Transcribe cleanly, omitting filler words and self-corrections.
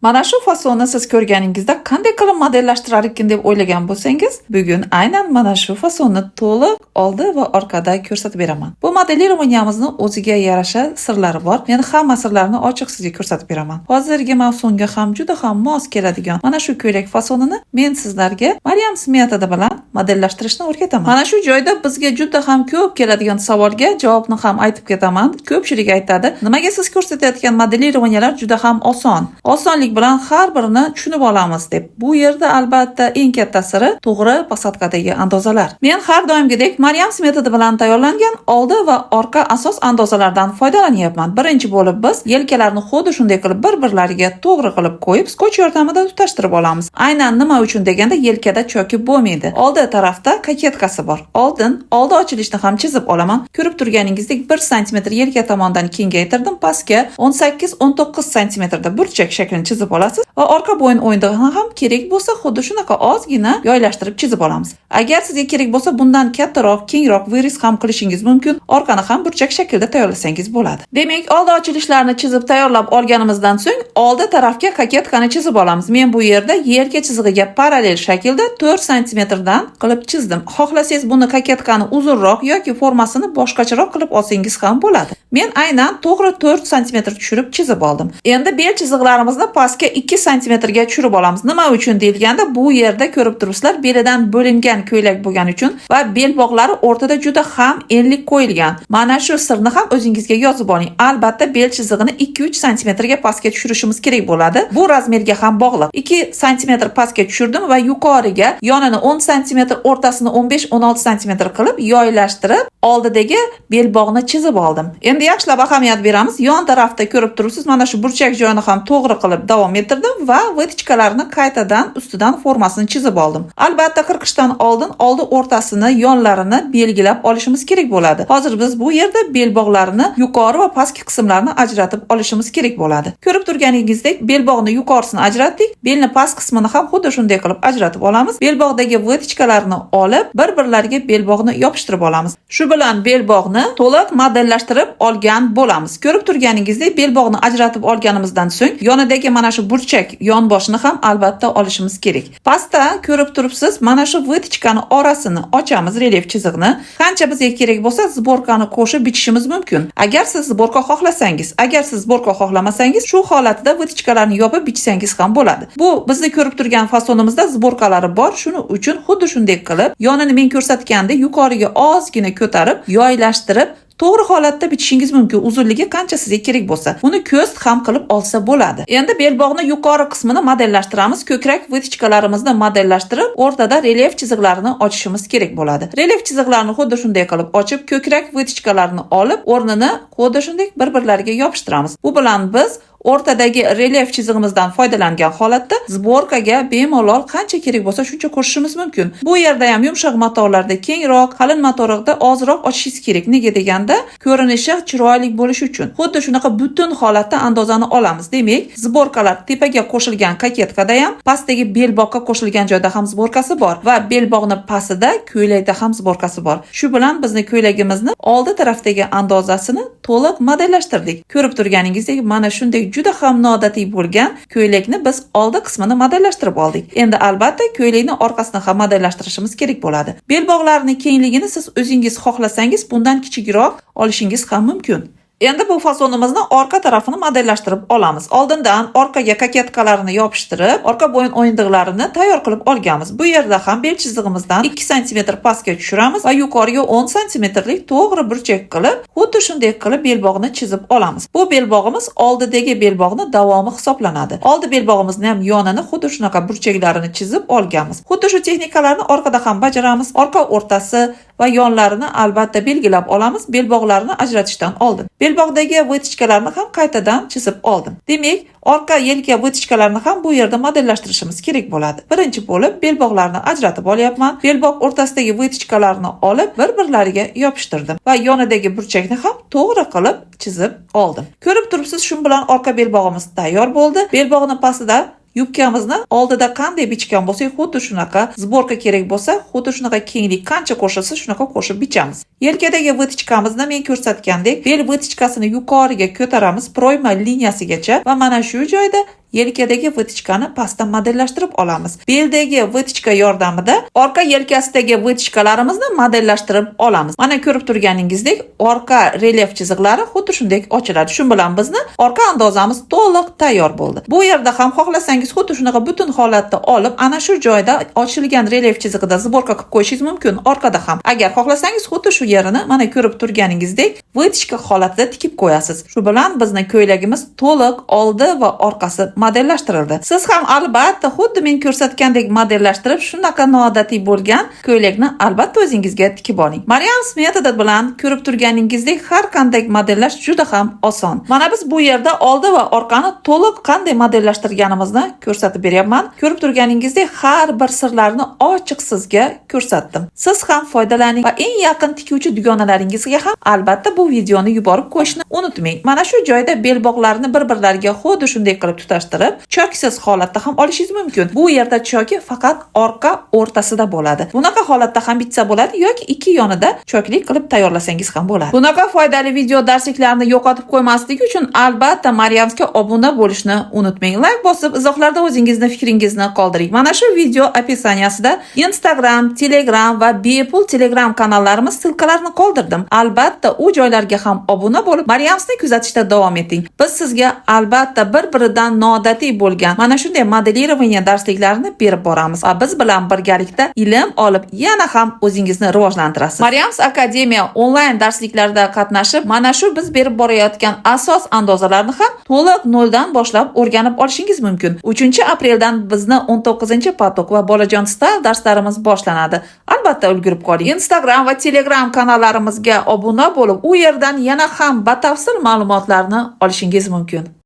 Mana shu fasonni siz ko'rganingizda qanday qilib modellashtirar ekan deb o'ylagan bo'lsangiz, bugun aynan mana shu fasonni to'liq oldi va orqada ko'rsatib beraman. Bu modelirovaniyamizni o'ziga yarasha sirlari bor. Men hamma sirlarini ochiq sizga ko'rsatib beraman. Hozirgi mavsumga ham juda ham mos keladigan mana shu ko'ylak fasonini men sizlarga Maryams metodi bilan modellashtirishni o'rgataman. Mana shu joyda bizga juda ham ko'p keladigan savolga javobni ham aytib ketaman. Ko'pchilik aytadi, nimaga siz ko'rsatayotgan modelirovaniylar juda ham oson. Osonlik bilan har birini tushunib olamiz deb. Bu yerda albatta eng katta siri to'g'ri posадкадagi andozalar. Men har doimgidek Maryams metodi bilan tayyorlangan oldi va orqa asos andozalardan foydalanyapman. Birinchi bo'lib biz yelkalarni xuddi shunday qilib bir-birlariga to'g'ri qilib qo'yib, skoch yordamida tutashtirib olamiz. Aynan nima uchun deganda yelkada chokib bo'lmaydi. Oldi tarafda koketkasi bor. Oldi ochilishni ham chizib olaman. Ko'rib turganingizdek 1 sm yelka tomonidan kengaytirdim, pastga 18-19 sm da burchak shaklini chizib olasiz va orqa bo'yin o'yindig'ini ham kerak bo'lsa xuddi shunaqa ozgina yoylashtirib chizib olamiz. Agar sizga kerak bo'lsa bundan kattaroq, kengroq vырез ham qilishingiz mumkin. Orqani ham burchak shaklda tayyorlasangiz bo'ladi. Demak, oldi ochilishlarni chizib tayyorlab olganimizdan so'ng oldi tarafga koketkani chizib olamiz. Men bu yerda yelka chizig'iga parallel shaklda 4 sm dan qilib chizdim. Xohlasangiz buni koketkani uzunroq yoki formasini boshqacharoq qilib olsangiz ham bo'ladi. Men aynan to'g'ri 4 sm tushirib chizib oldim. Endi bel chiziqlarimizni pastga 2 sm ga tushirib olamiz. Nima uchun deyilganda, bu yerda ko'rib turibsizlar, belidan bo'lingan ko'ylak bo'lgani uchun va bel bog'lari o'rtada juda ham enlik qo'yilgan. Mana shu sirni ham o'zingizga yozib oling. Albatta bel chizig'ini 2-3 sm ga pastga tushirishimiz kerak bo'ladi. Bu razmerga ham bog'liq. 2 sm pastga tushirdim va yuqoriga yonini 10 sm, o'rtasini 15-16 sm qilib yoylashtirib, oldidagi bel bog'ni chizib oldim. Endi yaxshilab ahamiyat beramiz. Yon tarafda ko'rib turibsiz, mana shu burchak joyini ham to'g'ri qilib davom ettirdim va vetichkalarni qaytadan ustidan formasini chizib oldim. Albatta qirqishdan oldin oldi o'rtasini, yonlarini belgilab olishimiz kerak bo'ladi. Hozir biz bu yerda bel bog'larini yuqori va pastki qismlarini ajratib olishimiz kerak bo'ladi. Ko'rib turganingizdek, bel bog'ni yuqorisini ajratdik, belni past qismini ham xuddi shunday qilib ajratib olamiz. Bel bog'dagi vetichkalarni olib, bir-birlariga bel bog'ni yopishtirib olamiz. Shu bilan bel bog'ni to'liq modellashtirib olgan bo'lamiz. Ko'rib turganingizdek, bel bog'ni ajratib olganimizdan so'ng yonidagi mana shu burchak yonboshini ham albatta olishimiz kerak. Pastda ko'rib turibsiz, mana shu vetichkani orasini ochamiz, relyef chiziqni. Qancha bizga kerak bo'lsa, zborkani qo'shib bichishimiz mumkin. Agar siz zborka xohlasangiz, agar siz zborka xohlamasangiz, shu holatda vetichkalarni yopib bichsangiz ham bo'ladi. Bu bizni ko'rib turgan fasonimizda zborkalari bor. Shuning uchun xuddi shunday qilib, yonini men ko'rsatgandek yuqoriga ozgina ko'tarib, yoylashtirib to'g'ri holatda bichishingiz mumkin. Uzunligi qancha sizga kerak bo'lsa, uni ko'st ham qilib olsa bo'ladi. Endi belbog'ni yuqori qismini modellashtiramiz. Ko'krak vetichkalarimizni modellashtirib, o'rtada relyef chiziqlarini ochishimiz kerak bo'ladi. Relyef chiziqlarni xuddi shunday qilib ochib, ko'krak vetichkalarini olib, o'rnini xuddi shunday bir-birlariga yopishtiramiz. Bu bilan biz o'rtadagi relyef chizig'imizdan foydalangan holatda zborkaga bemalol qancha kerak bo'lsa shuncha qo'shishimiz mumkin. Bu yerda ham yumshoq matolarda kengroq, qalin matolarda ozroq ochishingiz kerak. Nega deganda, ko'rinishi chiroyli bo'lishi uchun. Xuddi shunaqa butun holatda andozani olamiz. Demak, zborkalar tepaga qo'shilgan koketkada ham, pastdagi belbog'ga qo'shilgan joyda ham zborkasi bor va belbog'ni pastida ko'ylakda ham zborkasi bor. Shu bilan bizni ko'ylagimizni oldi tarafdagi andozasini to'liq modellashtirdik. Ko'rib turganingizdek, mana shunday juda ham noodatiy bo'lgan ko'ylakni biz oldi qismini modellashtirib oldik. Endi albatta ko'ylakni orqasini ham modellashtirishimiz kerak bo'ladi. Belbog'larning kengligini siz o'zingiz xohlasangiz bundan kichikroq olishingiz ham mumkin. Endi bu fasonimizni orqa tarafini modellashtirib olamiz. Oldindan orqaga koketkalarni yopishtirib, orqa bo'yin o'yindiqlarini tayyor qilib olganmiz. Bu yerda ham bel chizig'imizdan 2 sm pastga tushiramiz va yuqoriga 10 sm lik to'g'ri burchak qilib, xuddi shunday qilib belbog'ni chizib olamiz. Bu belbog'imiz oldidagi belbog'ni davomi hisoblanadi. Oldi belbog'imizni ham yonini xuddi shunaqa burchaklarini chizib olganmiz. Xuddi shu texnikalarni orqada ham bajaramiz. Orqa o'rtasi va yonlarini albatta belgilab olamiz. Belbog'larni ajratishdan oldin. Belbog'dagi vetichkalarni ham qaytadan chizib oldim. Demak, orqa yelka vetichkalarini ham bu yerda modellashtirishimiz kerak bo'ladi. Birinchi bo'lib belbog'larni ajratib olyapman. Belbog' o'rtasidagi vetichkalarni olib, bir-birlariga yopishtirdim va yonidagi burchakni ham to'g'ri qilib chizib oldim. Ko'rib turibsiz, shu bilan orqa belbog'imiz tayyor bo'ldi. Belbog'ning pastida yubkamizni oldida qanday bichgan bo'lsak, xuddi shunaqa zborka kerak bo'lsa, xuddi shunaqa kenglik qancha qo'shilsa, shunaqa qo'shib bichamiz. Yelkadagi vetichkamizni men ko'rsatgandek, bel vetichkasini yuqoriga ko'taramiz, proyma liniyasigacha va mana shu joyda yelkadagi vitichkani pastdan modellashtirib olamiz. Beldagi vitichka yordamida orqa yelkasidagi vitichkalarimizni modellashtirib olamiz. Mana ko'rib turganingizdek, orqa relyef chiziqlari xuddi shunday ochiladi. Shu bilan bizni orqa andozamiz to'liq tayyor bo'ldi. Bu yerda ham xohlasangiz xuddi shunaqa butun holatda olib, ana shu joyda ochilgan relyef chizig'ida zborka qilib qo'yishingiz mumkin. Orqada ham. Agar xohlasangiz xuddi shu yerini mana ko'rib turganingizdek vitichka holatida tikib qo'yasiz. Shu bilan bizni ko'ylagimiz to'liq oldi va orqasi modellashtirildi. Siz ham albatta xuddi men ko'rsatgandek modellashtirib, shunaqa noodatiy bo'lgan ko'ylakni albatta o'zingizga tikib oling. Maryams metodi bilan ko'rib turganingizdek har qanday modellash juda ham oson. Mana biz bu yerda oldi va orqani to'liq qanday modellashtirganimizni ko'rsatib beryapman. Ko'rib turganingizdek har bir sirlarni ochiq sizga ko'rsatdim. Siz ham foydalaning va eng yaqin tikuvchi dugonalaringizga ham albatta bu videoni yuborib qo'yishni unutmang. Mana shu joyda belbog'larni bir-birlariga xuddi shunday qilib tutashtirib, choksiz holatda ham olishingiz mumkin. Bu yerda choki faqat orqa o'rtasida bo'ladi. Bunaqa holatda ham bitsa bo'ladi yoki ikki yonida choklik qilib tayyorlasangiz ham bo'ladi. Bunaqa foydali video darsliklarni yo'qotib qo'ymaslik uchun albatta Maryamsga obuna bo'lishni unutmang. Like bosib, izohlarda o'zingizni fikringizni qoldiring. Mana shu video opisaniyasida Instagram, Telegram va bepul Telegram kanallarimiz silkalarini qoldirdim. Albatta u joylarga ham obuna bo'lib, Maryamsni kuzatishda davom eting. Biz sizga albatta bir-biridan noodatiy bo'lgan mana shunday modelирование darsliklarini berib boramiz va biz bilan birgalikda ilm olib yana ham o'zingizni rivojlantirasiz. Maryams Akademiya onlayn darsliklarida qatnashib, mana shu biz berib borayotgan asos andozalarni ham to'liq noldan boshlab o'rganib olishingiz mumkin. 3-apreldan bizni 19-potok va bolajon style darslarimiz boshlanadi. Albatta ulgurib qoling. Instagram va Telegram kanallarimizga obuna bo'lib, u yerdan yana ham batafsil ma'lumotlarni olishingiz mumkin.